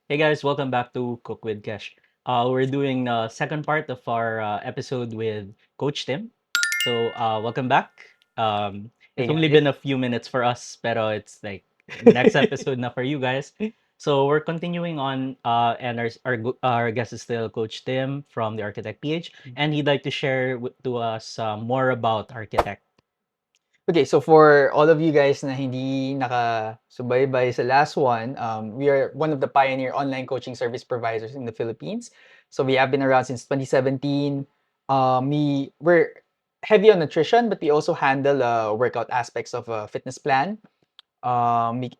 Hey guys, welcome back to Cook with Kesh. We're doing the second part of our episode with Coach Tim. So welcome back. It's Hey only been guys. a few minutes for us, pero it's like next episode na for you guys. So we're continuing on, and our guest is still Coach Tim from the Architect PH, and he'd like to share to us more about Architect. Okay, so for all of you guys na hindi nakasubaybay sa last one, we are one of the pioneer online coaching service providers in the Philippines. So we have been around since 2017. We're heavy on nutrition, but we also handle workout aspects of a fitness plan.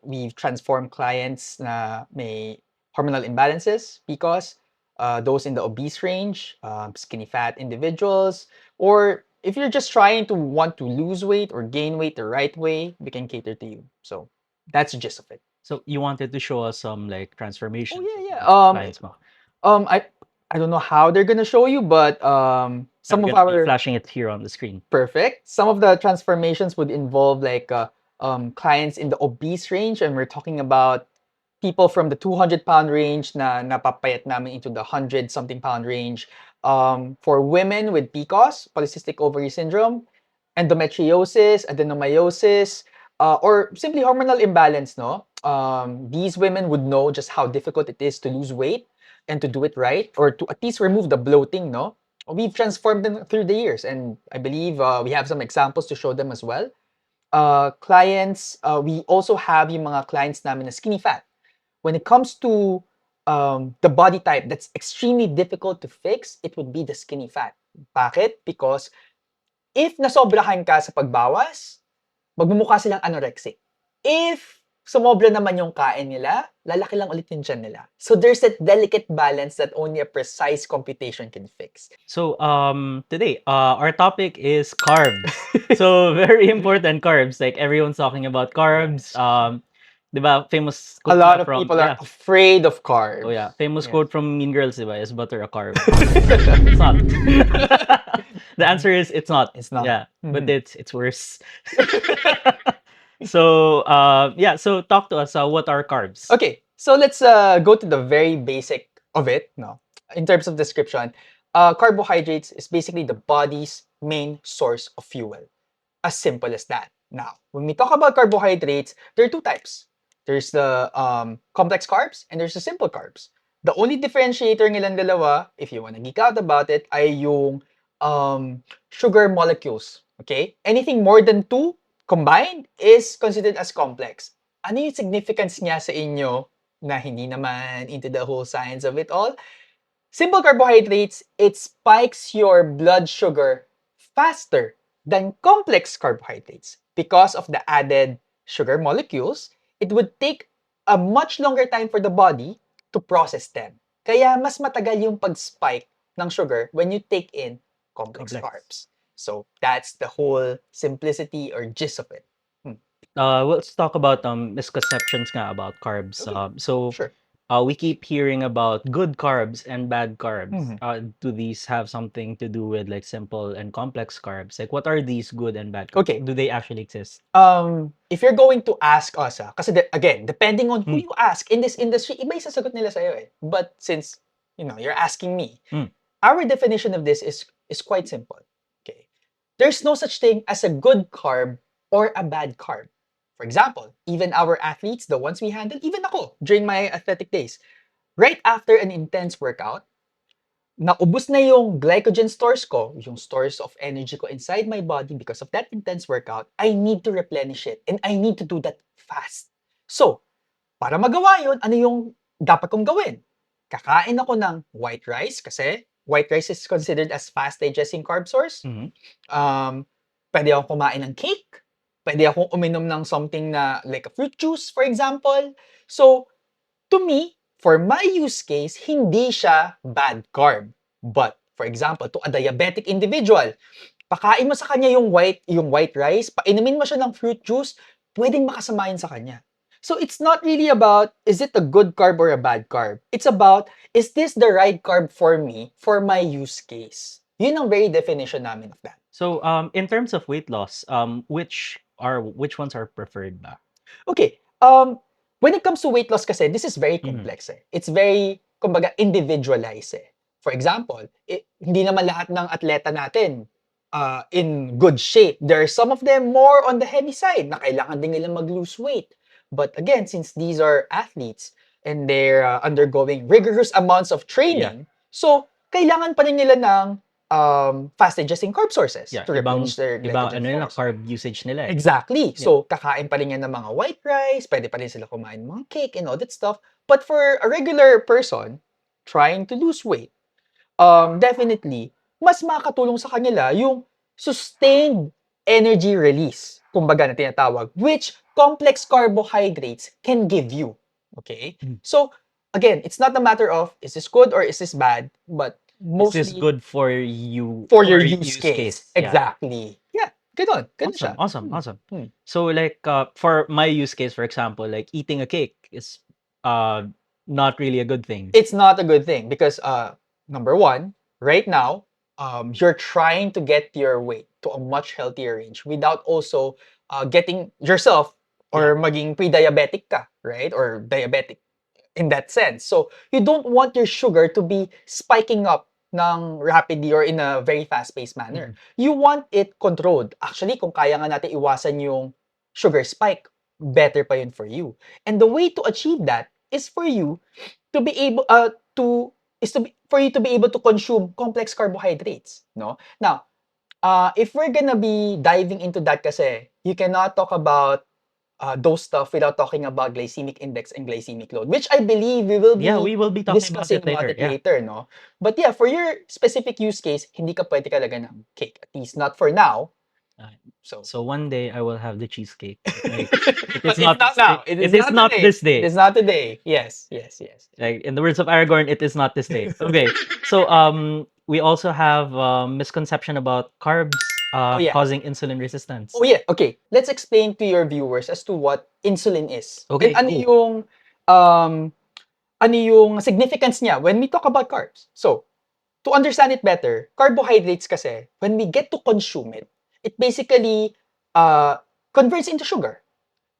We've transformed clients na may hormonal imbalances, PCOS, those in the obese range, skinny fat individuals, or if you're just trying to want to lose weight or gain weight the right way, we can cater to you. So that's the gist of it. So you wanted to show us some like Oh transformations of yeah, the yeah. clients mo. Um, I I don't know how they're gonna show you, but We're some of gonna be our flashing it here on the screen. perfect. Some of the transformations would involve clients in the obese range, and we're talking about people from the 200-pound range na napapayat namin into the 100 something pound range. For women with PCOS, polycystic ovary syndrome, endometriosis, adenomyosis, or simply hormonal imbalance, no? These women would know just how difficult it is to lose weight and to do it right, or to at least remove the bloating, no? We've transformed them through the years, and I believe we have some examples to show them as well. We also have yung mga clients namin na skinny fat. When it comes to the body type that's extremely difficult to fix, it would be the skinny fat. Bakit? Because if nasobrahan ka sa pagbawas, magmumukha silang anorexic. If sumobra naman yung kain nila, lalaki lang ulit yung tiyan nila. So there's that delicate balance that only a precise computation can fix. So today our topic is carbs. So very important carbs. Like everyone's talking about carbs. Yes. 'Di ba famous A quote lot nga of from people are yeah. afraid of Oh carbs. yeah, famous Yes. quote from Mean Girls, 'di ba? Is butter a carb? It's not. The answer is it's not. It's not. Yeah, but Mhm. it's worse. So yeah, so talk to us. What are carbs? Okay, so let's go to the very basic of it. No, in terms of description, carbohydrates is basically the body's main source of fuel. As simple as that. Now, when we talk about carbohydrates, there are two types. There's the complex carbs and there's the simple carbs. The only differentiator nilang dalawa, if you want to geek out about it, ay yung sugar molecules. Okay? Anything more than two combined is considered as complex. Ano yung significance niya sa inyo na hindi naman into the whole science of it all? Simple carbohydrates, it spikes your blood sugar faster than complex carbohydrates. Because of the added sugar molecules, it would take a much longer time for the body to process them. Kaya mas matagal yung pag-spike ng sugar when you take in complex Complex. carbs. So that's the whole simplicity or gist of it. Let's talk about misconceptions nga about carbs. Okay, So sure. we keep hearing about good carbs and bad carbs. Mhm. Do these have something to do with like simple and complex carbs? Like what are these good and bad carbs? Okay, Do they actually exist? if you're going to ask us, kasi again, depending on who Mm, you ask in this industry, iba yung sasagot nila sa'yo eh. But since, you're asking me, mm, our definition of this is quite simple. Okay. There's no such thing as a good carb or a bad carb. For example, even our athletes, the ones we handle, even ako, during my athletic days, right after an intense workout, naubos na yung glycogen stores ko, yung stores of energy ko inside my body because of that intense workout, I need to replenish it. And I need to do that fast. So, para magawa yun, ano yung dapat kong gawin? Kakain ako ng white rice kasi white rice is considered as fast digesting carb source. mhm. Um, pwede akong kumain ng cake. Pwede akong uminom ng something na like a fruit juice, for example. So, to me, for my use case, hindi siya bad carb. But, for example, to a diabetic individual, pakain mo sa kanya yung white rice, painumin mo siya ng fruit juice, pwedeng makasama yun sa kanya. So it's not really about, is it a good carb or a bad carb? It's about, is this the right carb for me, for my use case? Yun ang very definition namin of that. So in terms of weight loss, which ones are preferred ba? Okay, When it comes to weight loss kasi, this is very Mhm. complex eh. It's very, kumbaga, individualized eh. For example, hindi naman lahat ng atleta natin in good shape. There are some of them more on the heavy side na kailangan din nilang mag-lose weight. But again, since these are athletes and they're undergoing rigorous amounts of training, so kailangan pa rin nila ng fast adjusting carb sources Yeah, to replenish their ibang glycogen ano nila, stores. carb usage nila eh. Exactly. Yeah. So, kakain pa rin yan ng mga white rice, pwede pa rin sila kumain ng mga cake and all that stuff. But for a regular person trying to lose weight, definitely, mas makakatulong sa kanila yung sustained energy release, kumbaga na tinatawag, which complex carbohydrates can give you. Okay? Mm. So, again, it's not a matter of is this good or is this bad, but Is this mostly good for you for your use case. Yeah. Exactly. Yeah. Ganun siya. Awesome. Hmm. So like for my use case, for example, like eating a cake is not really a good thing. It's not a good thing because number one, right now, you're trying to get your weight to a much healthier range without also getting yourself or maging pre-diabetic ka, right? Or diabetic in that sense. So you don't want your sugar to be spiking up ng rapidly or in a very fast-paced manner. You want it controlled. Actually, kung kaya nga natin iwasan yung sugar spike, better pa yun for you. And the way to achieve that is for you to be able for you to be able to consume complex carbohydrates, no? Now, if we're gonna be diving into that kasi, you cannot talk about those stuff without talking about glycemic index and glycemic load, which I believe we will be talking discussing about it Yeah. later, no? But yeah, for your specific use case, hindi ka pwede talaga ng cake, at least not for now. So one day I will have the cheesecake. Like, But it's not now. It is not today. this day. It is not today. Yes. Like in the words of Aragorn, it is not this day. Okay. So we also have misconception about carbs Oh, yeah. causing insulin resistance. Oh yeah, okay. Let's explain to your viewers as to what insulin is. Okay, And ano yung significance niya when we talk about carbs. So, to understand it better, carbohydrates kasi, when we get to consume it, it basically converts into sugar.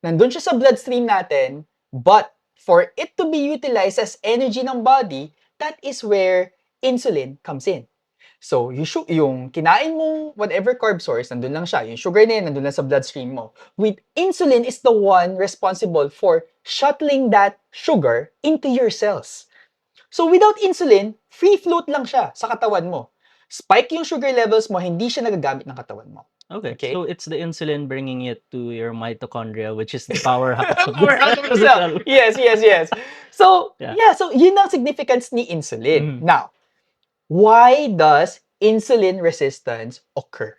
Nandun siya sa bloodstream natin, but for it to be utilized as energy ng body, that is where insulin comes in. So, yung kinain mong whatever carb source, nandun lang siya. Yung sugar na yun, nandun lang sa bloodstream mo. With insulin is the one responsible for shuttling that sugar into your cells. So, without insulin, free float lang siya sa katawan mo. Spike yung sugar levels mo, hindi siya nagagamit ng katawan mo. Okay. So it's the insulin bringing it to your mitochondria, which is the powerhouse of Powerhouse of the cell. Yes. So, so yun ang significance ni insulin. Now, why does insulin resistance occur?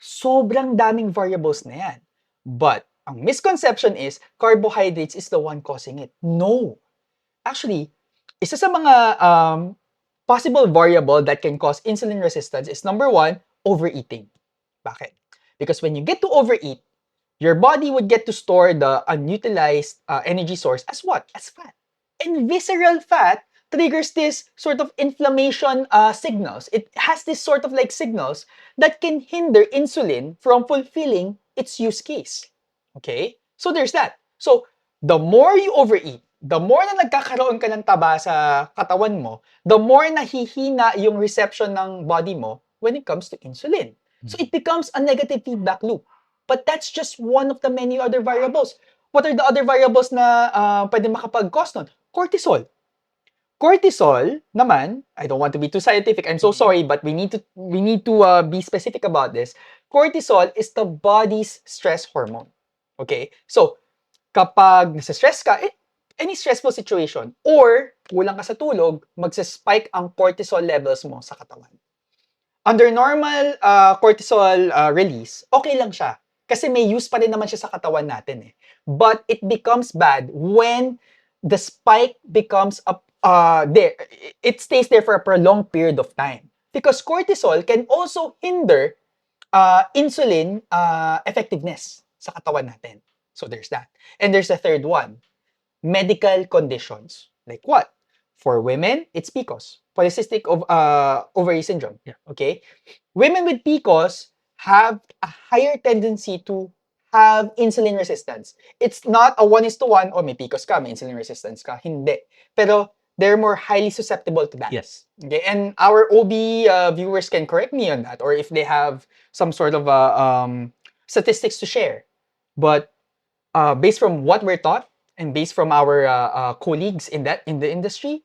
Sobrang daming variables na yan. But, ang misconception is, carbohydrates is the one causing it. No. Actually, isa sa mga possible variable that can cause insulin resistance is number one, overeating. Bakit? Because when you get to overeat, your body would get to store the unutilized energy source as what? As fat. And visceral fat triggers this sort of inflammation signals. It has this sort of like signals that can hinder insulin from fulfilling its use case. Okay? So there's that. So the more you overeat, the more na nagkakaroon ka ng taba sa katawan mo, the more nahihina yung reception ng body mo when it comes to insulin. So it becomes a negative feedback loop. But that's just one of the many other variables. What are the other variables na pwede makapag-cause nun? Cortisol. Cortisol naman, I don't want to be too scientific, I'm so sorry, but we need to be specific about this. Cortisol is the body's stress hormone. Okay? So, kapag nasa-stress ka, any stressful situation, or kulang ka sa tulog, magsa-spike ang cortisol levels mo sa katawan. Under normal cortisol release, okay lang siya. Kasi may use pa rin naman siya sa katawan natin eh. But it becomes bad when the spike becomes there. It stays there for a prolonged period of time. Because cortisol can also hinder insulin effectiveness sa katawan natin. So there's that. And there's a third one. Medical conditions. Like what? For women, it's PCOS, polycystic ovary syndrome. Yeah. Okay? Women with PCOS have a higher tendency to have insulin resistance. It's not a 1:1, may PCOS ka, may insulin resistance ka. Hindi. Pero they're more highly susceptible to that. Yes. Okay, and our OB viewers can correct me on that, or if they have some sort of statistics to share. But based from what we're taught and based from our colleagues in the industry,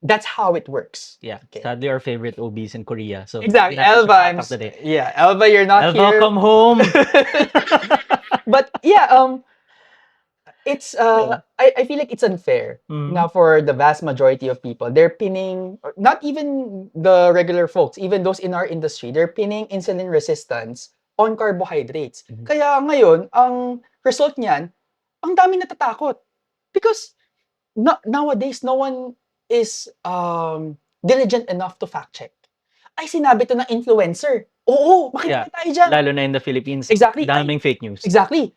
that's how it works. Yeah. Okay. Sadly, our favorite OBs in Korea. So Exactly, that's Elva. the of the day. Yeah, Elva, you're not Elva, here. come home. But yeah, it's Yeah. I feel like it's unfair Mhm. now for the vast majority of people. They're pinning, not even the regular folks, even those in our industry, they're pinning insulin resistance on carbohydrates. Mhm. Kaya ngayon, ang result niyan, ang dami natatakot. Because nowadays, no one is diligent enough to fact check. Ay, sinabi to ng influencer. Oo, makinig Yeah. na tayo dyan. Lalo na in the Philippines. Exactly. Daming fake news. Exactly.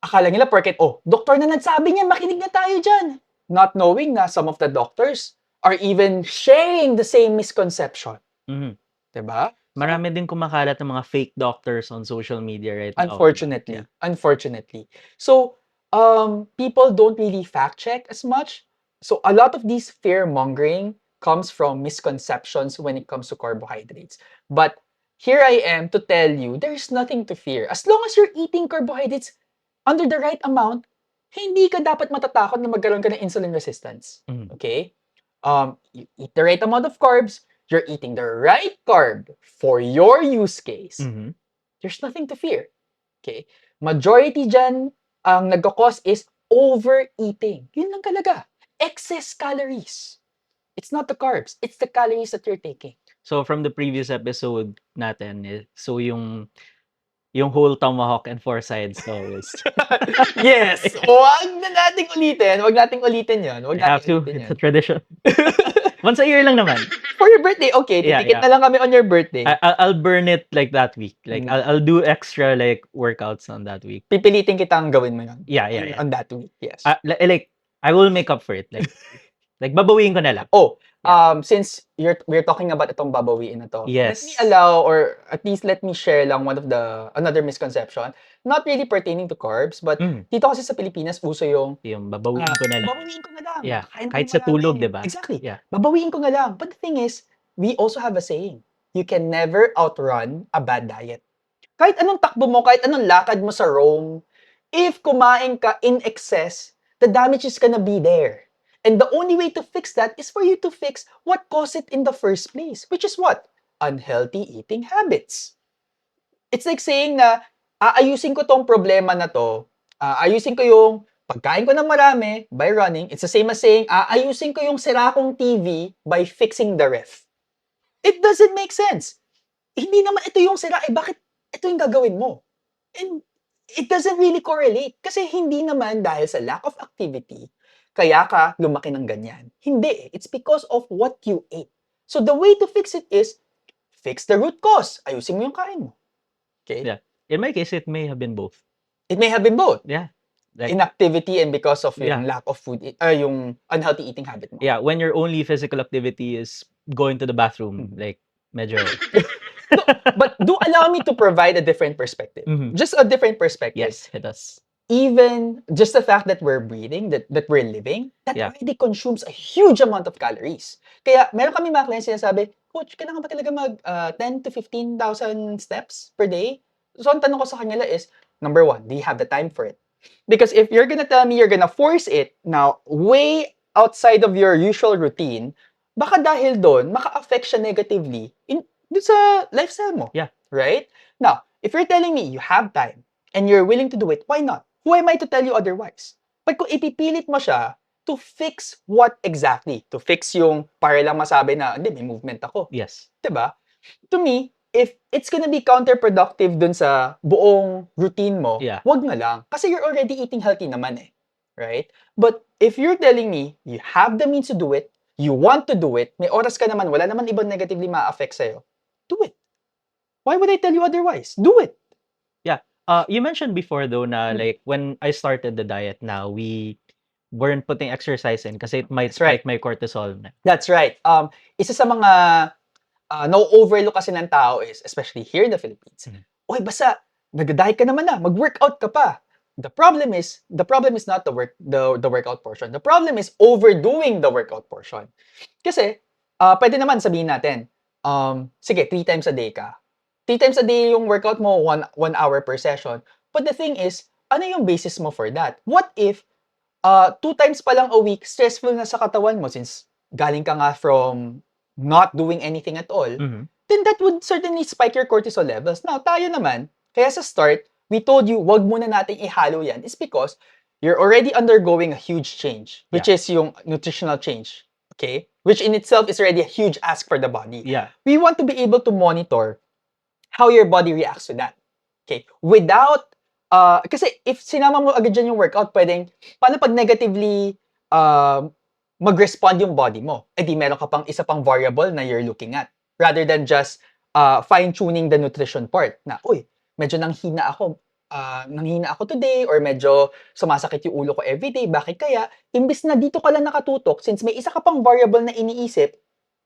Akala nila porket, doktor na nagsabi niyan, makinig na tayo dyan. Not knowing na some of the doctors are even sharing the same misconception. Mhm. Diba? Marami din kumakalat ng mga fake doctors on social media right now. Unfortunately. Yeah. Unfortunately. So, people don't really fact check as much. So, a lot of these fear-mongering comes from misconceptions when it comes to carbohydrates. But here I am to tell you, there's nothing to fear. As long as you're eating carbohydrates under the right amount, hindi ka dapat matatakot na magkaroon ka ng insulin resistance. Mhm. Okay? You eat the right amount of carbs, you're eating the right carb for your use case. Mhm. There's nothing to fear. Okay? Majority dyan, ang nagkakos is overeating. Yun lang talaga. Excess calories. It's not the carbs. It's the calories that you're taking. So from the previous episode natin, so yung whole tomahawk and four sides always. Yes! Huwag na nating ulitin. Huwag nating ulitin yun. Huwag You have nating to. ulitin It's yun. a tradition. Once a year lang naman. For your birthday, okay. Yeah, Titikit yeah. na lang kami on your birthday. I'll burn it like that week. Like Mm. I'll do extra like workouts on that week. Pipilitin kitang gawin mo yun. Yeah, yeah, yeah. On that week, yes. Like I will make up for it. Like babawiin ko na lang. Since we're talking about itong babawiin na to, Yes. let me allow, or at least let me share lang another misconception. Not really pertaining to carbs, but dito kasi sa Pilipinas, uso yung Babawiin ko na lang. babawiin ko na lang. Yeah. Kain ko Kahit ng sa marami. tulog, diba? Exactly. Yeah. Babawiin ko na lang. But the thing is, we also have a saying. You can never outrun a bad diet. Kahit anong takbo mo, kahit anong lakad mo sa Rome, if kumain ka in excess, the damage is gonna be there. And the only way to fix that is for you to fix what caused it in the first place, which is what? Unhealthy eating habits. It's like saying na, aayusin ko tong problema na to, ayusin ko yung pagkain ko ng marami by running. It's the same as saying, aayusin ko yung sira kong TV by fixing the ref. It doesn't make sense. Hindi naman ito yung sira, bakit ito yung gagawin mo? And it doesn't really correlate. Kasi hindi naman dahil sa lack of activity, kaya ka lumaki ng ganyan. Hindi. It's because of what you ate. So the way to fix it is, fix the root cause. Ayusin mo yung kain mo. Okay? Yeah. In my case, it may have been both. It may have been both. Yeah. Like, inactivity and because of yung Yeah. lack of food, yung unhealthy eating habit mo. yeah, when your only physical activity is going to the bathroom, like medyo But do allow me to provide a different perspective. Mhm. Just a different perspective. Yes, it does. Even just the fact that we're breathing, that we're living, that Yeah. already consumes a huge amount of calories. Kaya meron kami mga clients sinasabi, Coach, kailangan ba talaga mag 10 to 15,000 steps per day? So ang tanong ko sa kanila is, number one, do you have the time for it? Because if you're gonna tell me you're gonna force it now way outside of your usual routine, baka dahil doon, maka-affect siya negatively dun sa lifestyle mo. Yeah. Right? Now, if you're telling me you have time and you're willing to do it, why not? Who am I to tell you otherwise? But kung ipipilit mo siya to fix what exactly? To fix yung para lang masabi na, hindi, may movement ako. Yes. Diba? To me, if it's gonna be counterproductive dun sa buong routine mo, Yeah. wag na lang. Kasi you're already eating healthy naman eh. Right? But if you're telling me you have the means to do it, you want to do it, may oras ka naman, wala naman ibang negatively ma-affect sa'yo, do it. Why would I tell you otherwise? Do it. You mentioned before though na like when I started the diet now, we weren't putting exercise in kasi it might That's right. spike my cortisol. That's right. Isa sa mga no-overlook kasi ng tao is, especially here in the Philippines, Mhm. basta nagda-diet ka naman na, mag-workout ka pa. The problem is not the workout portion. The problem is overdoing the workout portion. Kasi, pwede naman sabihin natin, sige, 3 times a day ka. 3 times a day yung workout mo, 1 hour per session. But the thing is, ano yung basis mo for that? What if 2 times pa lang a week, stressful na sa katawan mo since galing ka nga from not doing anything at all, Mhm. then that would certainly spike your cortisol levels. Now, tayo naman, kaya sa start, we told you, wag muna nating ihalo yan is because you're already undergoing a huge change, which is yung nutritional change. Okay? Which in itself is already a huge ask for the body. Yeah. We want to be able to monitor how your body reacts to that. Okay? Without, kasi if sinama mo agad dyan yung workout, pwedeng, paano pag negatively mag-respond yung body mo? Eh di meron ka pang isa pang variable na you're looking at. Rather than just fine-tuning the nutrition part. Na, uy, medyo nanghina ako today or medyo sumasakit yung ulo ko everyday. Bakit kaya? Imbis na dito ka lang nakatutok, since may isa ka pang variable na iniisip,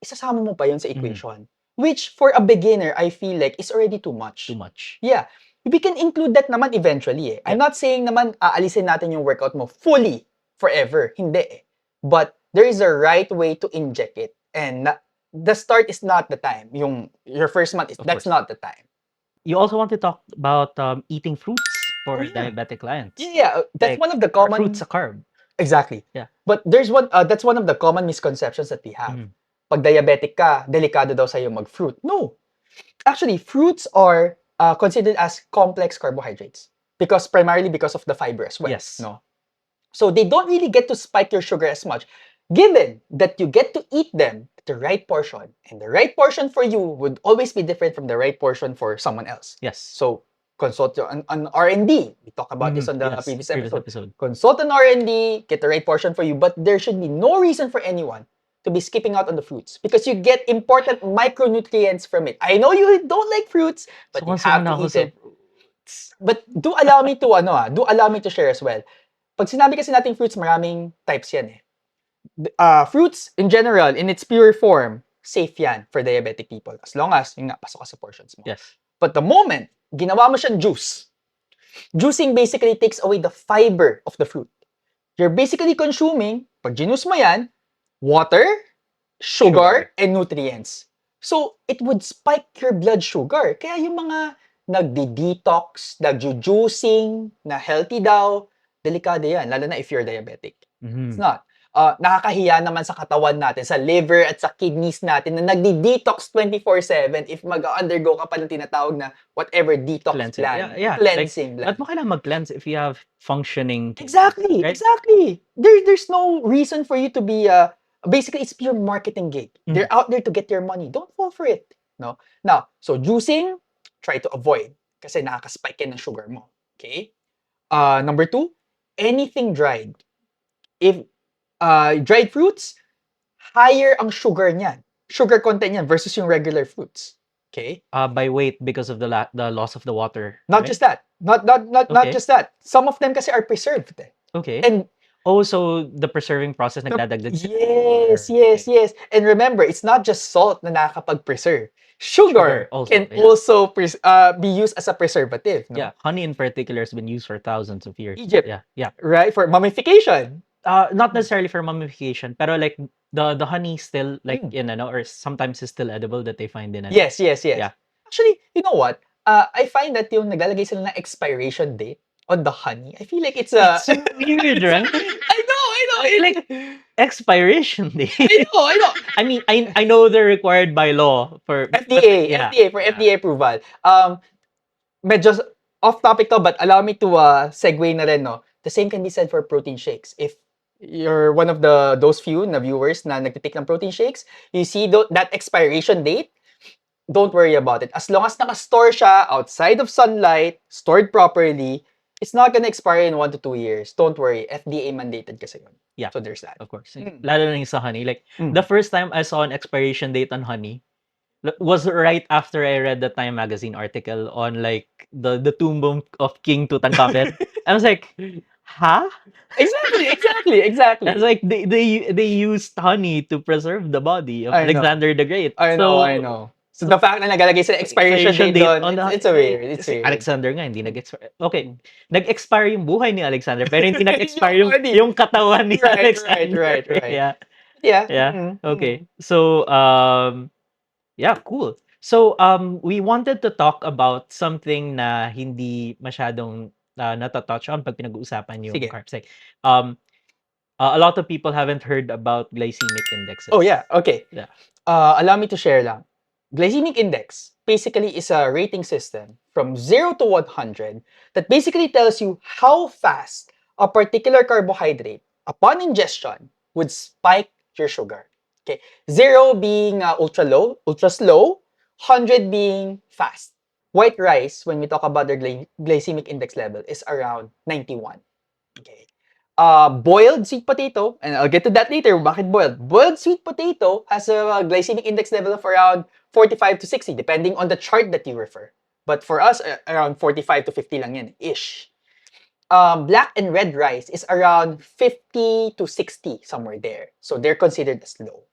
isasama mo pa yun sa equation. Which, for a beginner, I feel like is already too much. Too much. Yeah. We can include that naman eventually. I'm not saying naman aalisin natin yung workout mo fully, forever. Hindi eh. But there is a right way to inject it. And the start is not the time. Your first month, that's not the time. You also want to talk about eating fruits for yeah. diabetic clients. Yeah, that's Like, one of the Are common... fruits a carb? Exactly. Yeah. But that's one of the common misconceptions that we have. Pag diabetic ka, delikado daw sa'yo mag-fruit. No. Actually, fruits are considered as complex carbohydrates primarily because of the fiber as well. Yes. No. So they don't really get to spike your sugar as much, given that you get to eat them at the right portion, and the right portion for you would always be different from the right portion for someone else. Yes. So consult an R&D. We talked about this on the Yes, previous previous episode. Consult an R&D, get the right portion for you, but there should be no reason for anyone to be skipping out on the fruits because you get important micronutrients from it. I know you don't like fruits, but you have to eat it. But do allow me to share as well. Pag sinabi kasi nating fruits, maraming types yan eh. Fruits in general, in its pure form, safe yan for diabetic people as long as yung pasok ka sa portions mo. Yes. But the moment ginawa mo siyang juice, juicing basically takes away the fiber of the fruit. You're basically consuming, pag ginuce mo yan, water, sugar, and nutrients. So, it would spike your blood sugar. Kaya yung mga nagdi-detox, nagju-juicing, na healthy daw, delikado yan, lalo na if you're diabetic. It's not. Nakakahiya naman sa katawan natin, sa liver at sa kidneys natin na nagdi-detox 24/7 if mag-undergo ka pa ng tinatawag na whatever detox Cleansing. plan. Yeah. Cleansing Ba't mo kailangan mag-cleanse if you have functioning kidneys, Exactly. right? Exactly. There's no reason for you to be basically it's pure marketing gig. They're out there to get your money. Don't fall for it. No. Now, so juicing, try to avoid kasi nakaka-spike yan ng sugar mo. Okay? Number 2, anything dried. If dried fruits, higher ang sugar niyan. Sugar content niyan versus yung regular fruits. Okay? By weight because of the loss of the water. Not just that. Not just that. Some of them kasi are preserved. Okay. And also the preserving process nagdadagdag sa Yes. And remember, it's not just salt na nakakapag-preserve. Sugar can also be used as a preservative. No? Yeah, honey in particular has been used for thousands of years. Egypt. Yeah. Right? For mummification. Not necessarily for mummification, pero like the honey still like or sometimes is still edible that they find in it. Yes. Yeah. Actually, you know what? I find that yung naglalagay sila ng expiration date on the honey, I feel like it's so weird, right? I know. Like expiration date. I know. I mean, I know they're required by law for FDA for FDA approval. Medyo off topic to, but allow me to segue na rin, no. The same can be said for protein shakes. If you're one of those few na viewers na nagtitake ng protein shakes, you see that expiration date, don't worry about it. As long as naka-store siya outside of sunlight, stored properly, it's not gonna expire in 1 to 2 years. Don't worry. FDA mandated kasi yun. Yeah. So there's that. Of course. Lalo na yung sa honey. Like, the first time I saw an expiration date on honey was right after I read the Time magazine article on like the tomb of King Tutankhamun. I was like, huh? Exactly. It's like they used honey to preserve the body of Alexander the Great. I know. So the fact na nagalagay sila expiration date doon, it's a weird. It's si weird. Alexander nga, hindi nag-expire. Okay, nag-expire yung buhay ni Alexander, pero hindi nag-expire Yung yung, body. yung katawan ni Right, Alexander. right. Yeah. Yeah. Yeah. mm, Okay. So, yeah, cool. So, we wanted to talk about something na hindi masyadong natatouch on pag pinag-uusapan yung Sige. carbs. Like, a lot of people haven't heard about glycemic indexes. Oh yeah, okay. Yeah. Allow me to share lang. Glycemic index basically is a rating system from 0 to 100 that basically tells you how fast a particular carbohydrate upon ingestion would spike your sugar. Okay, 0 being ultra low, ultra slow, 100 being fast. White rice, when we talk about their glycemic index level, is around 91. Okay. Boiled sweet potato, and I'll get to that later, bakit boiled? Boiled sweet potato has a glycemic index level of around 45 to 60, depending on the chart that you refer. But for us, around 45 to 50 lang yan, ish. Black and red rice is around 50 to 60, somewhere there. So they're considered as low.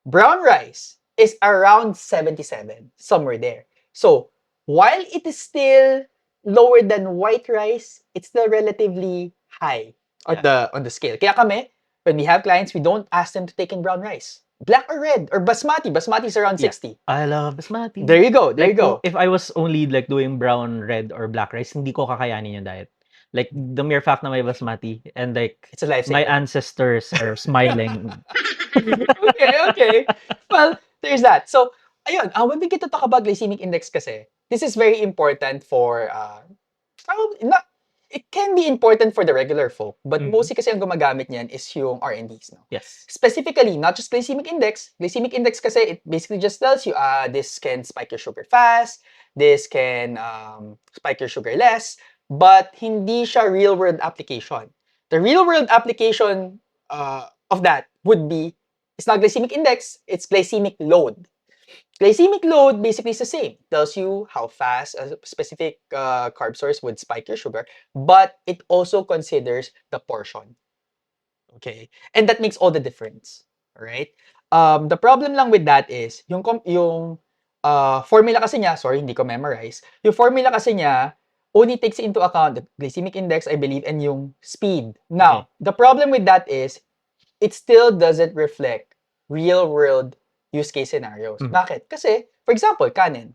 Brown rice is around 77, somewhere there. So while it is still lower than white rice, it's still relatively high on the scale. Kaya kami, when we have clients, we don't ask them to take in brown rice. Black or red or basmati. Basmati is around Yeah. 60. I love basmati. There you go. There Like, you go. if I was only like doing brown, red, or black rice, hindi ko kakayanin yung diet. Like, the mere fact na may basmati and like, It's a lifesaver. my ancestors are smiling. Okay. Well, there's that. So, ayun, when we get to talk about glycemic index kasi, this is very important for, probably not, it can be important for the regular folk, but Mhm. mostly kasi ang gumagamit niyan is yung R&Ds, no? Yes. Specifically, not just glycemic index. Glycemic index kasi, it basically just tells you, this can spike your sugar fast, this can spike your sugar less, but hindi siya real-world application. The real-world application of that would be, it's not glycemic index, it's glycemic load. Glycemic load basically is the same. Tells you how fast a specific carb source would spike your sugar, but it also considers the portion. Okay? And that makes all the difference. Alright? The problem lang with that is, yung formula kasi niya, sorry, hindi ko memorize, yung formula kasi niya only takes into account the glycemic index, I believe, and yung speed. Now, the problem with that is, it still doesn't reflect real-world use case scenarios. Mhm. Bakit? Kasi, for example, kanin.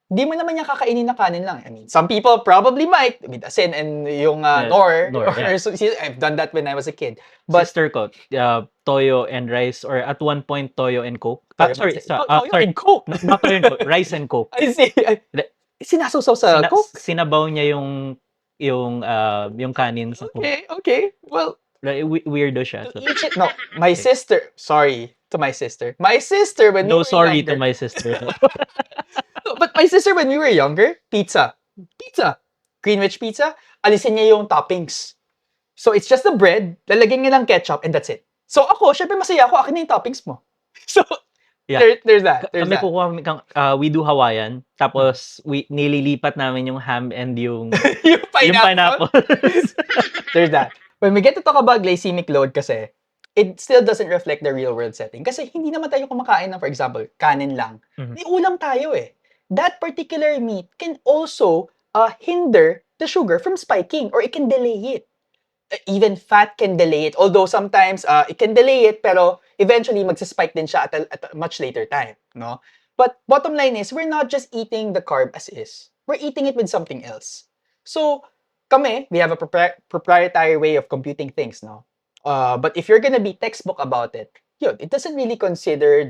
Di mo naman niya kakainin na kanin lang. I mean, some people probably might with asin and yung nor. yeah. I've done that when I was a kid. But Sister ko, toyo and rice, or at one point, toyo and coke. Toyo Sorry, and Coke. not toyo and coke, rice and coke. I see. Sinasusaw sa Coke? Sinabaw niya yung kanin sa coke. Okay. Well, Like, weirdo siya. So. no, my sister, sorry to my sister. My sister, when we No, were sorry younger, to my sister. but my sister, when we were younger, pizza. Greenwich pizza, alisin niya yung toppings. So, it's just the bread, lalagyan niya lang ketchup, and that's it. So, ako, syempre masaya ako, akin na yung toppings mo. So, Yeah. there's that. Kami kukuha, we do Hawaiian, tapos nililipat namin yung ham and yung yung yung pineapple. There's that. When we get to talk about glycemic load kasi, it still doesn't reflect the real world setting. Kasi hindi naman tayo kumakain ng, for example, kanin lang. Mhm. May ulam tayo eh. That particular meat can also hinder the sugar from spiking or it can delay it. Even fat can delay it. Although sometimes it can delay it, pero eventually magsaspike din siya at a much later time. No? But bottom line is, we're not just eating the carb as is. We're eating it with something else. So, kami, we have a proprietary way of computing things, no? But if you're gonna be textbook about it, yun, it doesn't really consider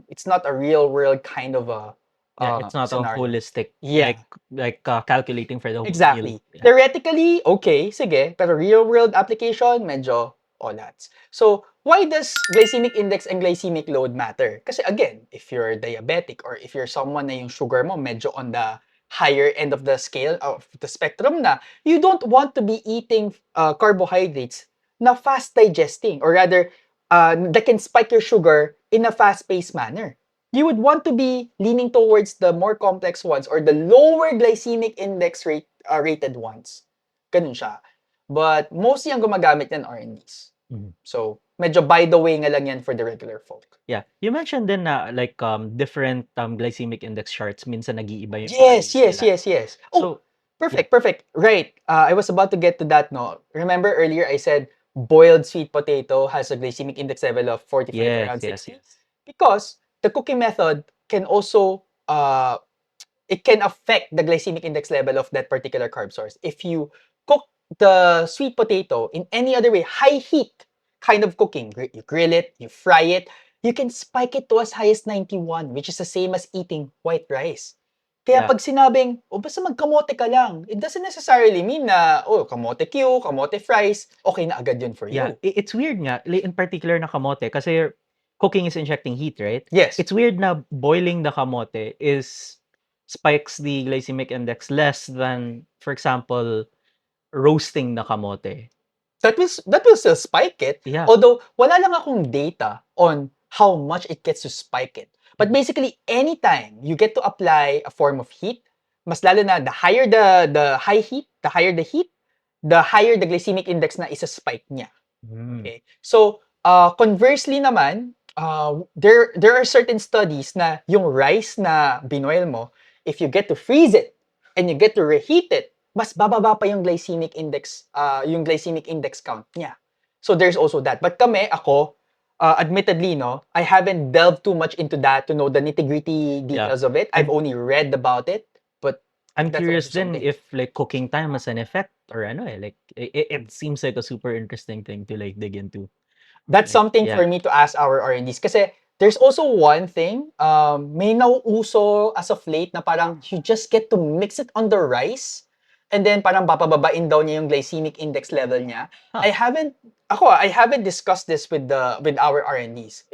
it's not a real world kind of a It's not scenario. a holistic, Yeah. like calculating for the whole Exactly. meal. Yeah. Theoretically, okay, sige, pero real world application, medyo olats. So, why does glycemic index and glycemic load matter? Kasi again, if you're diabetic or if you're someone na yung sugar mo medyo on the higher end of the scale of the spectrum na, you don't want to be eating carbohydrates na fast digesting or rather that can spike your sugar in a fast-paced manner. You would want to be leaning towards the more complex ones or the lower glycemic index rated ones. Ganun siya. But mostly ang gumagamit yan R&Ds. Mhm. So, medyo by the way nga lang yan for the regular folk. Yeah. You mentioned din na like different glycemic index charts minsan nag-iiba yung Yes, RDs yes, nila. yes, yes. Oh, So, perfect, perfect. Right. I was about to get to that, no? Remember earlier I said boiled sweet potato has a glycemic index level of 45 to yes, around yes, 60? yes. Because the cooking method can also it can affect the glycemic index level of that particular carb source. If you cook the sweet potato in any other way, high heat kind of cooking, you grill it, you fry it, you can spike it to as high as 91, which is the same as eating white rice. Kaya Yeah. pag sinabing, basta magkamote ka lang, it doesn't necessarily mean na, kamote Q, kamote fries, okay na agad yun for Yeah, you. it's weird nga, in particular na kamote, kasi cooking is injecting heat, right? Yes. It's weird na boiling the kamote spikes the glycemic index less than, for example, roasting the kamote. That will still spike it. Yeah. Although, wala lang akong data on how much it gets to spike it. But basically, anytime you get to apply a form of heat, mas lalo na the higher the high heat, the higher the heat, the higher the glycemic index na isa-spike niya. Okay? So, conversely naman, there are certain studies na yung rice na binoil mo, if you get to freeze it and you get to reheat it, mas bababa pa yung glycemic index count niya. So there's also that. But ako, admittedly, no, I haven't delved too much into that to know the nitty-gritty details of it. I've only read about it, but I'm that's curious also then something. if like cooking time has an effect or ano like it seems like a super interesting thing to like dig into. That's Like, something yeah. for me to ask our R&Ds. Kasi there's also one thing, may nauuso as of late na parang you just get to mix it on the rice and then parang papababain daw niya yung glycemic index level niya. Huh. I haven't discussed this with our R&Ds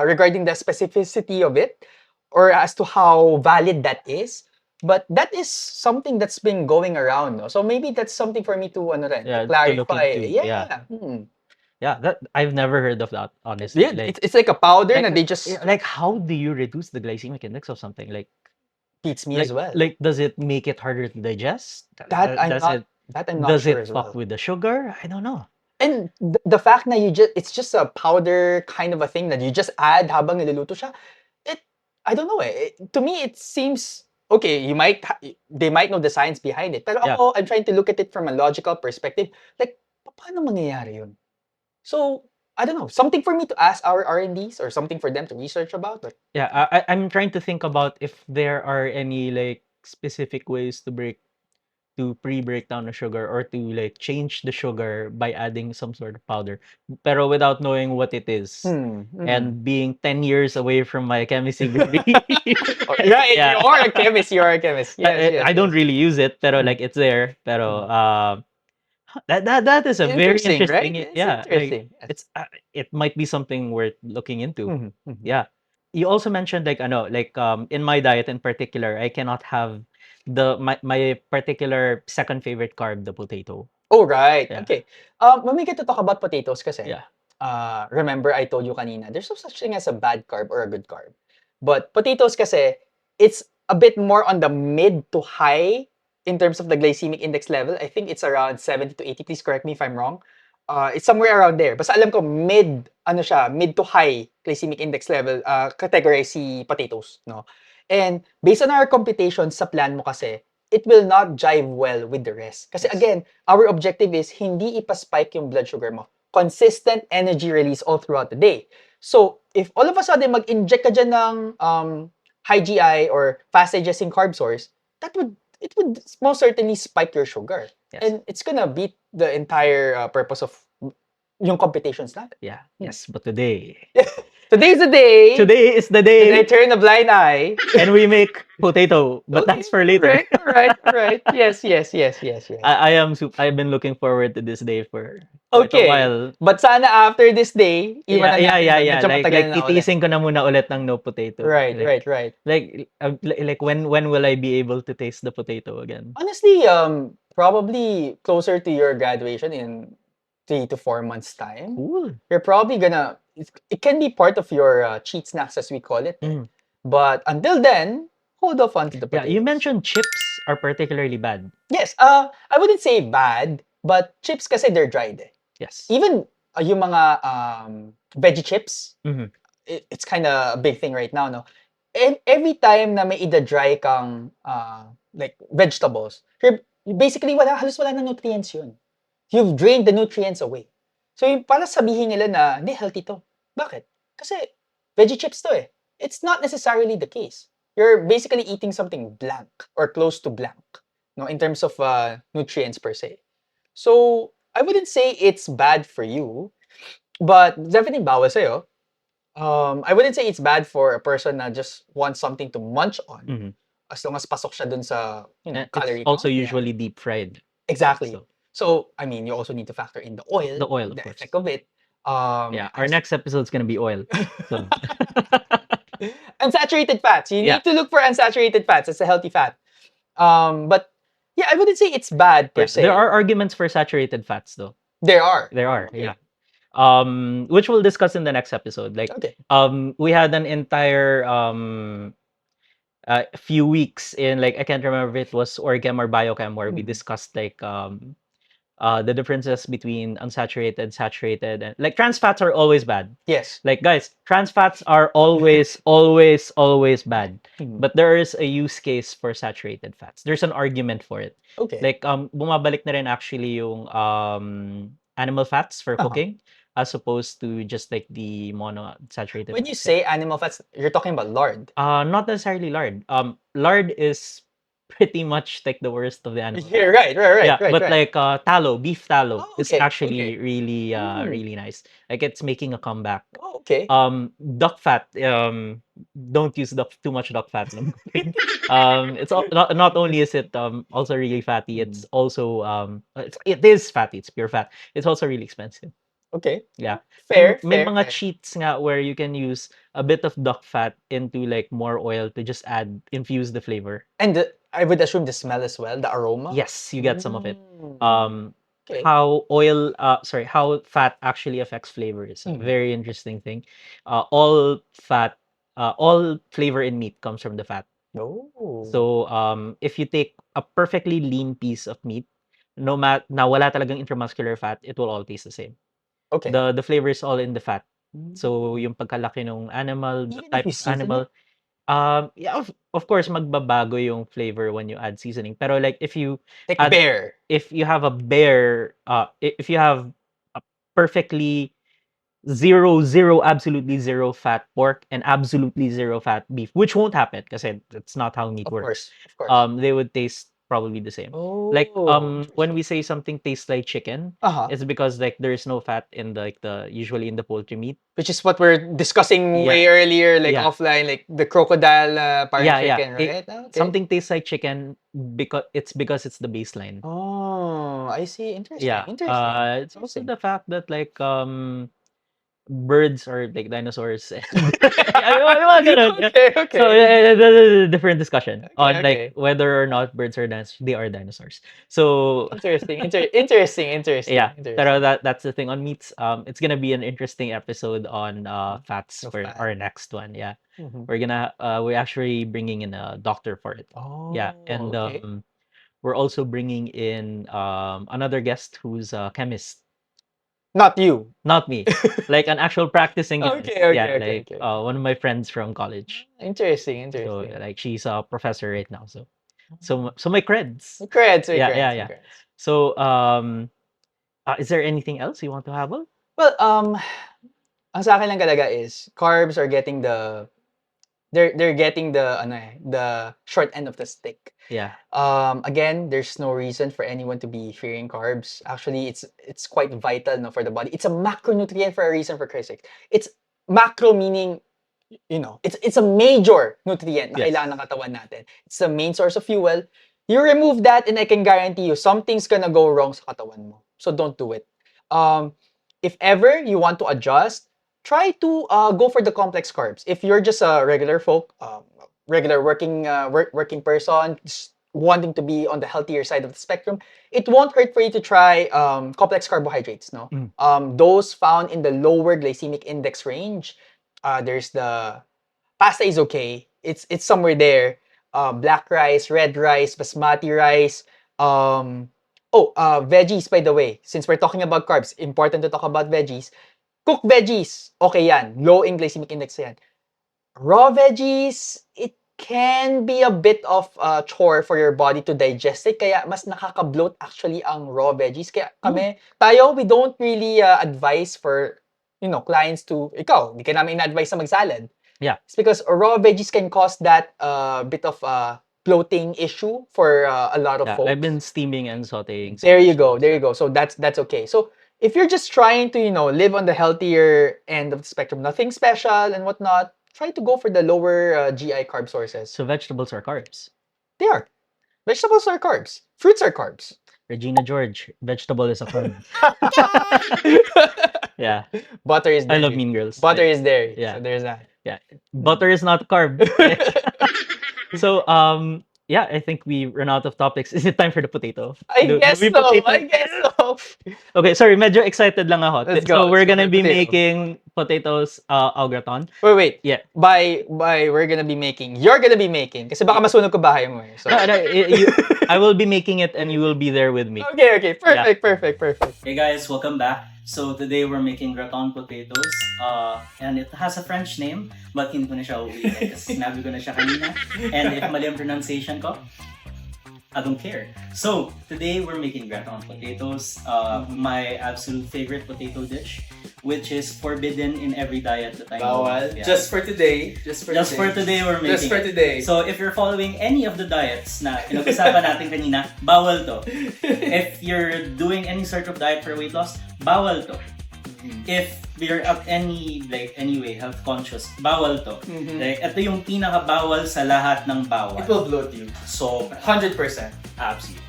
regarding the specificity of it or as to how valid that is. But that is something that's been going around, no? So maybe that's something for me to Yeah, to to look clarify. into. Yeah. Yeah, that I've never heard of that, honestly. Yeah, Like, it's like a powder like, na they just like how do you reduce the glycemic index of something? beats me as well. Like does it make it harder to digest? That I'm Does not it that I'm not does sure it as fuck well. with the sugar? I don't know. And the fact na it's just a powder kind of a thing that you just add habang niluluto siya, I don't know to me it seems okay, they might know the science behind it. Pero Yeah. ako, I'm trying to look at it from a logical perspective. Like, paano mangyayari yun? So, I don't know. Something for me to ask our R&Ds or something for them to research about. But Yeah, I'm trying to think about if there are any like specific ways to pre-break down the sugar or to like change the sugar by adding some sort of powder, pero without knowing what it is. And being 10 years away from my chemistry degree. right, Yeah. you are a chemist. You are a chemist. Yes, yes. I don't yes. really use it, pero like it's there. Pero that is a very Interesting, right? interesting. It's Yeah, like interesting. Yes. it's it might be something worth looking into. Mhm, mhm. Yeah. You also mentioned like in my diet in particular, I cannot have my particular second favorite carb, the potato. Oh, right. Yeah. Okay. When we get to talk about potatoes kasi, Yeah. remember I told you kanina, there's no such thing as a bad carb or a good carb. But potatoes kasi, it's a bit more on the mid to high in terms of the glycemic index level. I think it's around 70 to 80. Please correct me if I'm wrong. It's somewhere around there. Basta alam ko mid to high glycemic index level category si potatoes, no? And based on our computations sa plan mo kasi, it will not jive well with the rest. Kasi Yes. again, our objective is hindi ipa-spike yung blood sugar mo. Consistent energy release all throughout the day. So, if all of a sudden mag-inject ka dyan ng high GI or fast digesting carb source, it would most certainly spike your sugar. Yes. And it's gonna beat the entire purpose of yung computations natin. Yeah. Yes. But today Today's the day. Today is the And I day turn a blind eye. and we make potato, but Okay, that's for later. Alright. Yes. I've been looking forward to this day for quite a while. But sana after this day, iwanan natin yun. Yeah. Medyo matagal Like na ulit. titiisin ko na muna ulit ng no potato. Right. Like when will I be able to taste the potato again? Honestly, probably closer to your graduation in 3 to 4 months time. Cool. You're probably gonna it can be part of your cheat snacks as we call it. But until then, hold off onto the Yeah, potatoes. you mentioned chips are particularly bad. Yes, I wouldn't say bad, but chips kasi they're dried. Yes. Even yung mga veggie chips, Mhm. it's kind of a big thing right now, no? And every time na may ida-dry kang like vegetables, basically halos wala na nutrients yun. You've drained the nutrients away. So yung para sabihin nila na hindi healthy to. Bakit? Kasi veggie chips to eh. It's not necessarily the case. You're basically eating something blank or close to blank, no, in terms of nutrients per se. So I wouldn't say it's bad for you, but definitely bawal sa'yo. I wouldn't say it's bad for a person na just wants something to munch on Mhm. as long as pasok siya dun sa, And it's calorie also count niya. usually deep fried. Exactly. So So, I mean, you also need to factor in the oil, the oil, of the course. effect of it. Yeah, our As next episode is gonna be oil. So unsaturated fats. You yeah, need to look for unsaturated fats. It's a healthy fat. But yeah, I wouldn't say it's bad per yeah. There se. are arguments for saturated fats though. There are. There are, Okay. yeah. Which we'll discuss in the next episode. Like, Okay. we had an entire few weeks in, like, I can't remember if it was Orchem or Biochem, where we Mhm. discussed like the differences between unsaturated, saturated, and like trans fats are always bad. Yes. Like guys, trans fats are always, always, always bad. Mhm. But there is a use case for saturated fats. There's an argument for it. Okay. Like bumabalik na rin actually yung animal fats for Uh-huh. cooking as opposed to just like the monounsaturated When you fats. Yeah. say animal fats, you're talking about lard. Not necessarily lard. Lard is pretty much like the worst of the animal Yeah, fats. right, right, right, Yeah, right, but right. like tallow, beef tallow Oh, is okay, actually okay. really Mm. really nice. Like it's making a comeback. Oh, okay. Duck fat, don't use too much duck fat when cooking. Not only is it also really fatty, it's also it is fatty, it's pure fat. It's also really expensive. Okay. Yeah. Fair, May fair, mga fair. cheats nga where you can use a bit of duck fat into like more oil to just infuse the flavor. And I would assume the smell as well, the aroma. Yes, you get some of it. Mm. Okay. How fat actually affects flavor is a Mhm. very interesting thing. All fat, all flavor in meat comes from the fat. Oh. So, if you take a perfectly lean piece of meat, no mat na wala talagang intramuscular fat, it will all taste the same. Okay. The flavor is all in the fat. So, Mm. yung pagkalaki ng animal, the Even if type you of season it? animal, yeah, of course, magbabago yung flavor when you add seasoning. Pero like Like add, bear. if you have a bear, if you have a perfectly zero, absolutely zero fat pork and absolutely zero fat beef, which won't happen because that's not how meat Of works. course, of course. They would taste probably the same. Like Oh, when interesting. we say something tastes like chicken, Uh-huh. it's because like there's no fat in the usually in the poultry meat. Which is what we're discussing way Yeah, earlier, like yeah, offline, like the crocodile parang yeah. chicken, right? Ah, okay. Something tastes like chicken because it's the baseline. Oh, I see. Interesting. Yeah. Interesting. It's also Interesting. the fact that like birds are like dinosaurs. Yung mga ganun, yeah. Okay, So okay. different discussion Okay, on like okay. whether or not birds are dinosaurs. They are dinosaurs. So Interesting. Interesting. Interesting. yeah, pero Interesting. that's the thing on meats. It's gonna be an interesting episode on fats No for fat. our next one. Yeah, Mhm. we're actually bringing in a doctor for it. Yeah, Oh, and okay. we're also bringing in another guest who's a chemist, Not you. not me, like an actual practicing chemist. Okay, okay, Yeah, okay, like okay. one of my friends from college. Interesting, So interesting. like she's a professor right now. So my creds. Regrets, Yeah, yeah, regrets, yeah. regrets. So is there anything else you want to have? Well, ang sa akin lang talaga is carbs are getting they're getting the short end of the stick. Yeah. Again, there's no reason for anyone to be fearing carbs. Actually, it's quite vital, no, for the body. It's a macronutrient for a reason, for Christ's sake. It's macro meaning, it's a major nutrient na Yes. kailangan ng katawan natin. It's the main source of fuel. You remove that and I can guarantee you something's gonna go wrong sa katawan mo. So don't do it. If ever you want to adjust, try to go for the complex carbs. If you're just a regular working person, just wanting to be on the healthier side of the spectrum, it won't hurt for you to try complex carbohydrates. No, those found in the lower glycemic index range. There's the pasta is okay. It's somewhere there. Black rice, red rice, basmati rice, um, Veggies, by the way. Since we're talking about carbs, important to talk about veggies. Cooked veggies, okay yan. Low in glycemic index yan. Raw veggies, it can be a bit of a chore for your body to digest it. Kaya mas nakaka-bloat actually ang raw veggies. Kaya tayo, we don't really advise for, clients to, di ka namin ina-advise na mag-salad. Yeah. It's because raw veggies can cause that bit of bloating issue for a lot of Yeah, folks. I've been steaming and sauteing. some There you go. vegetables. There you go. So that's okay. So if you're just trying to, live on the healthier end of the spectrum, nothing special and whatnot, try to go for the lower GI carb sources. So vegetables are carbs. They are. Vegetables are carbs. Fruits are carbs. Regina George, vegetable is a carb. Yeah, Butter is I dairy. love Mean Girls. Butter is dairy. Yeah. So there's that. Butter is not a carb. So yeah, I think we run out of topics. Is it time for the potato? I guess we so. potato? I guess so. Okay, sorry, medyo excited lang ako. Let's So go. we're Let's go gonna for be potato. making potatoes au gratin. Wait. Yeah. By we're gonna be making. You're gonna be making. Kasi baka masunog ko bahay mo eh. So. No, I will be making it and you will be there with me. Okay. Perfect. Hey guys, welcome back. So today we're making gratin potatoes. And it has a French name, but hindi ko na siya uulitin kasi sinabi ko na siya kanina. And if mali ang pronunciation ko, I don't care. So today we're making gratin potatoes, my absolute favorite potato dish, which is forbidden in every diet that I know Bawal. of. Yeah. Just for today. Just for today we're making Just for it. today. So if you're following any of the diets na pinag-usapan natin kanina, bawal to. If you're doing any sort of diet for weight loss, bawal to. If you're at any anyway health conscious, bawal to. Like ito yung pinaka-bawal sa lahat ng bawal. It will bloat you. So 100%. absolutely.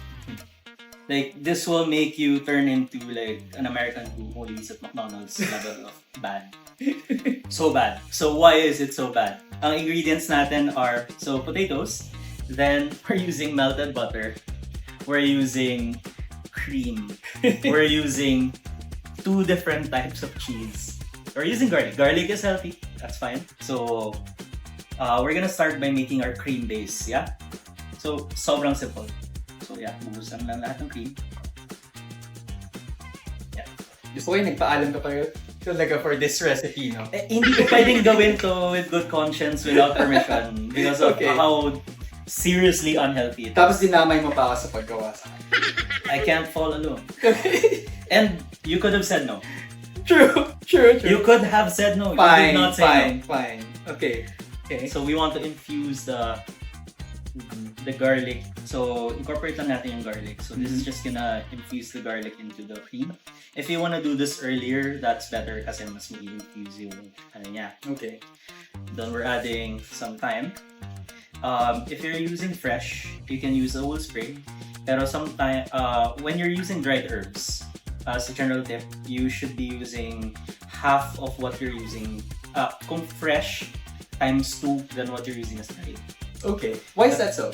Like this will make you turn into like an American who only eats at McDonald's level of bad. So bad. So why is it so bad? Ang ingredients natin are potatoes, then we're using melted butter, we're using cream, we're using 2 different types of cheese. We're using garlic. Garlic is healthy. That's fine. So we're gonna start by making our cream base. Yeah. So sobrang simple. So yeah, bubusan lang lahat ng cream. Gusto ko yung nagpaalam ka pa talaga for this recipe, no? Hindi ko pwedeng gawin to with good conscience without permission because of Okay. how seriously unhealthy it is. Tapos dinamay mo pa ako sa paggawa sa I can't fall alone. And you could have said no. True. You could have said no. You did not say Fine. Okay. no. So we want to infuse the garlic. So incorporate lang natin yung garlic. So this is just gonna infuse the garlic into the cream. If you wanna do this earlier, that's better kasi mas mag-infuse yung niya. Okay. Then we're adding some thyme. If you're using fresh, you can use a whole sprig. Pero sometimes, when you're using dried herbs, as a general tip, you should be using half of what you're using. Kung fresh, times 2 than what you're using as dried. Okay. Why is that so?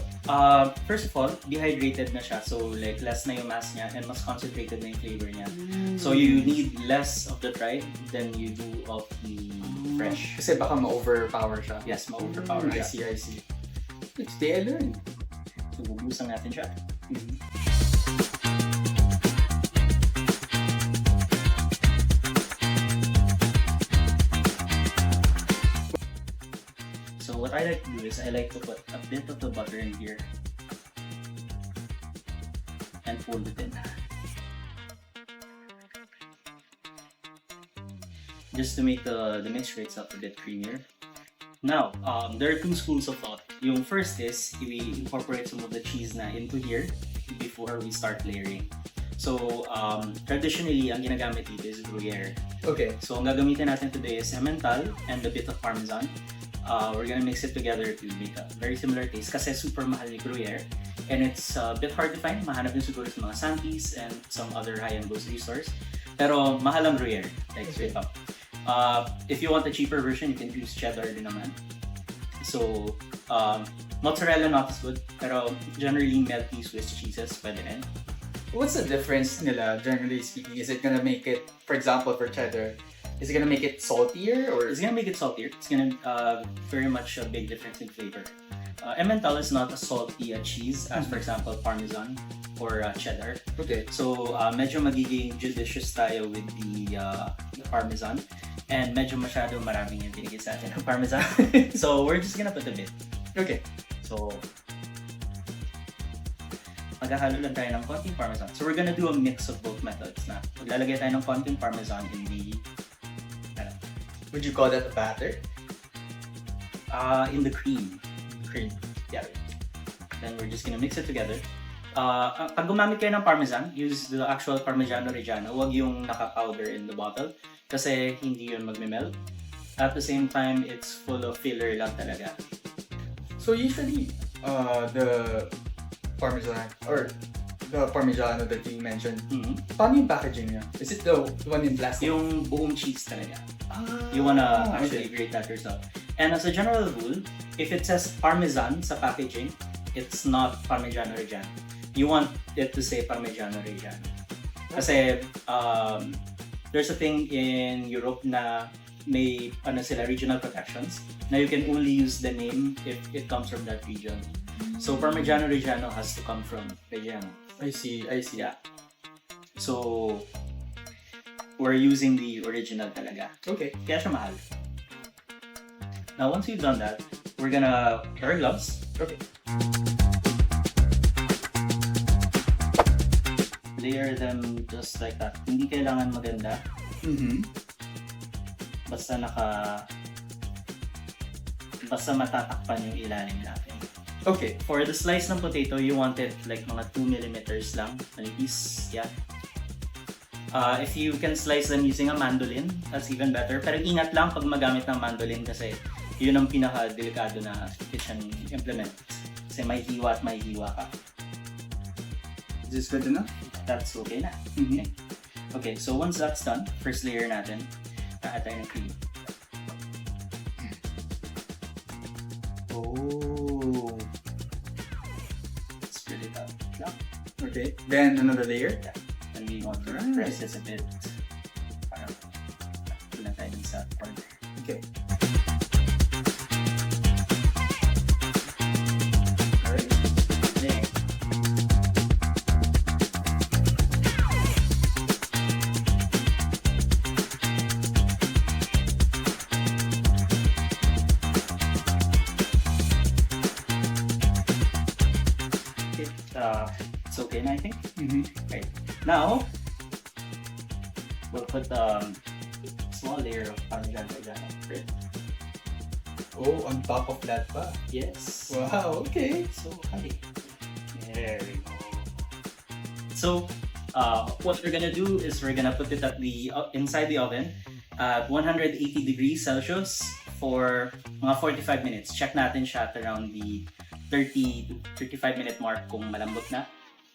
First of all, dehydrated na siya. So like less na yung mass niya and mas concentrated na yung flavor niya. So you need less of the dried than you do of the fresh. Kasi baka ma-overpower siya. Yes, ma-overpower I siya. see. Today I learned. So bubusan natin siya. So what I like to do is I like to put a bit of the butter in here and fold it in. Just to make the mixture itself a bit creamier. Now, there are 2 schools of thought. Yung first is, we incorporate some of the cheese na into here before we start layering. So, traditionally, ang ginagamit dito is Gruyere. Okay. So, ang gagamitin natin today is Emmental and a bit of Parmesan. We're gonna mix it together to make a very similar taste kasi super mahal ni Gruyere. And it's a bit hard to find. Mahanap din siguro sa mga Santis and some other high-end grocery stores. Pero mahal ang Gruyere, like straight up. If you want a cheaper version, you can use cheddar din naman. So, mozzarella not as good, pero generally melty Swiss cheeses pwede rin. What's the difference nila, generally speaking? Is it gonna make it, for example, for cheddar, is it gonna make it saltier or? It's gonna make it saltier. It's gonna very much a big difference in flavor. Emmental is not as salty a cheese as, for example, Parmesan. or cheddar. Okay. So, medyo magiging judicious tayo with the parmesan. And medyo masyado maraming yung binigay sa atin ng parmesan. So, we're just gonna put a bit. Okay. So, maghahalo lang tayo ng konting parmesan. So, we're gonna do a mix of both methods na. Maglalagay tayo ng konting parmesan in the, Would you call that a batter? in the cream. Cream. Yeah. Then we're just gonna mix it together. Pag gumamit kayo ng parmesan, use the actual Parmigiano Reggiano. Huwag yung naka-powder in the bottle. Kasi hindi yun magme-melt. At the same time, it's full of filler lang talaga. So usually, the Parmesan or the Parmigiano that you mentioned, paano yung packaging niya? Is it the one in plastic? Yung buong cheese talaga. Ah, You wanna actually okay. grate that yourself. And as a general rule, if it says Parmesan sa packaging, it's not Parmigiano Reggiano. You want it to say Parmigiano Reggiano. Kasi there's a thing in Europe na may sila regional protections na you can only use the name if it comes from that region. So Parmigiano Reggiano has to come from Reggiano. I see. Yeah. So we're using the original talaga. Okay. Kaya siya mahal. Now once we've done that, we're gonna wear gloves. Okay. Layer them just like that. Hindi kailangan maganda. Mm-hmm. Basta matatakpan yung ilalim natin. Okay. For the slice ng potato, you want it like mga 2 millimeters lang. Manipis. Yeah. If you can slice them using a mandolin, that's even better. Pero ingat lang pag magamit ng mandolin kasi yun ang pinaka-delikado na kitchen implement. Kasi may hiwa at may hiwa ka. Is this good enough? That's okay na. Mhm. Okay, so once that's done, first layer natin, add tayo ng cream. Oh. Spread it out. Yeah. Okay. Then another layer. And we want to Right. press this a bit. Parang pula tayo dun sa corner. Okay. Alright. There. It's okay na, I think. Mm-hmm. Now, we'll put small layer of Parmesan Reggiano bread. Oh, on top of that pa. Yes. Wow. Okay. So, okay. There we go. So, what we're gonna do is we're gonna put it at the inside the oven at 180 degrees Celsius for mga 45 minutes. Check natin siya at around the 30 to 35 minute mark kung malambot na.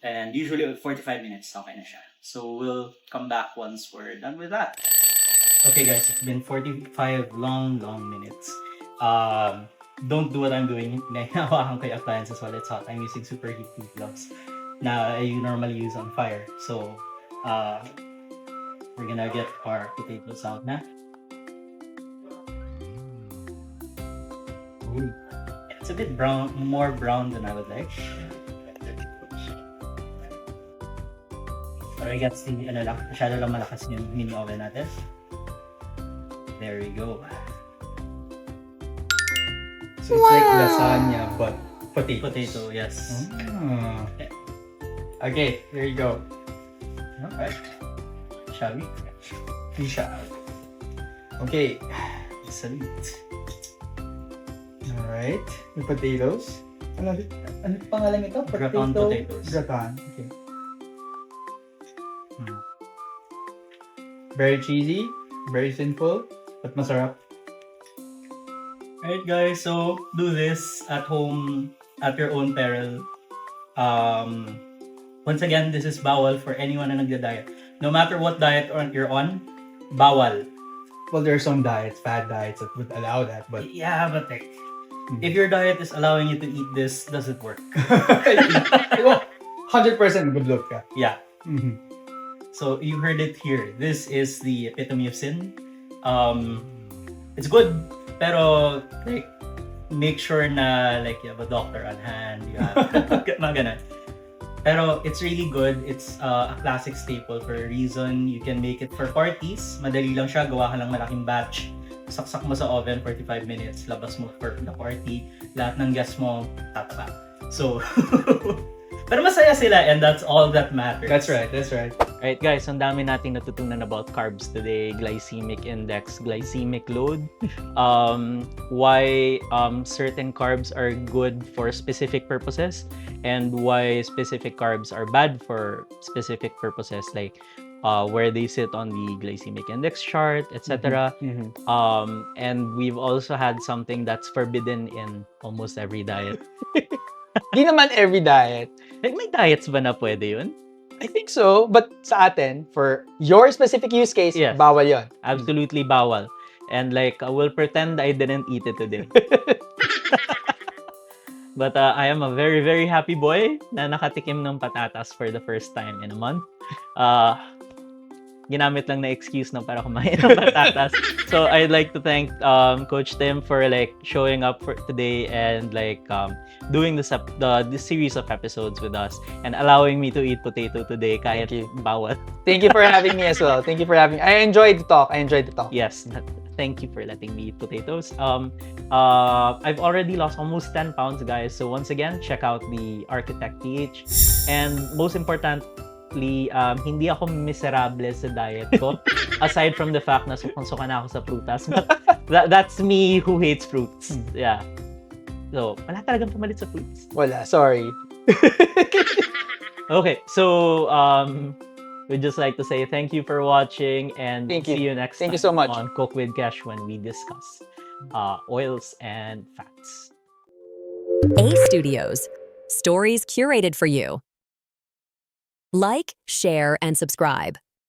And usually 45 minutes, okay na siya. So we'll come back once we're done with that. Okay guys, it's been 45 long minutes. Don't do what I'm doing. Nahawakan ko yung appliances while it's hot. I'm using super heat proof gloves na I normally use on fire. So we're gonna get our potatoes out na. Ooh. It's a bit brown, more brown than I would like. Pero I guess hindi masyado lang malakas yung mini oven natin. There we go. So it's like lasagna but potato. Potato, yes. Ah. Okay, there you go. Alright. Shall we? We shall. Okay. Salute. Alright. The potatoes. Ano pangalan nito? Gratin potatoes. Gratin. Okay. Very cheesy, very simple, but masarap. Alright guys, so do this at home at your own peril. Once again, this is bawal for anyone na nagda-diet. No matter what diet you're on, bawal. Well, there are some diets, fad diets that would allow that, but Yeah, but like, if your diet is allowing you to eat this, does it work? 100% good look ka. Yeah. Mhm. So you heard it here. This is the epitome of sin. It's good, pero like make sure na like you have a doctor on hand. You have mga ganun. Pero it's really good. It's a classic staple for a reason. You can make it for parties. Madali lang siya. Gawa ka lang malaking batch. Saksak mo sa oven, 45 minutes. Labas mo for the party. Lahat ng guests mo, tataba. So, pero masaya sila and that's all that matters. That's right. Alright guys, ang dami nating natutunan about carbs today. Glycemic index, glycemic load, why certain carbs are good for specific purposes, and why specific carbs are bad for specific purposes, like where they sit on the glycemic index chart, etc. And we've also had something that's forbidden in almost every diet. Di naman every diet. Like, may diets ba na pwede yun? I think so, but sa atin, for your specific use case, Yes. bawal yon. Absolutely bawal. And like, I will pretend I didn't eat it today. But I am a very, very happy boy na nakatikim ng patatas for the first time in a month. Ginamit lang na excuse na para kumain ng patatas. So I'd like to thank Coach Tim for like showing up for today and like doing this series of episodes with us and allowing me to eat potato today kahit Thank you. bawal. Thank you for having me as well. Thank you for having me. I enjoyed the talk. Yes, thank you for letting me eat potatoes. I've already lost almost 10 pounds, guys. So once again, check out the Architect PH. And most importantly, hindi ako miserable sa diet ko. Aside from the fact na suka na ako sa prutas. But that's me who hates fruits. Yeah. So, wala talagang pumalit sa fruits. Wala, sorry. Okay, so we'd just like to say thank you for watching and Thank you. see you next Thank you time so much. on Cook with Cash when we discuss oils and fats. A Studios. Stories curated for you. Like, share, and subscribe.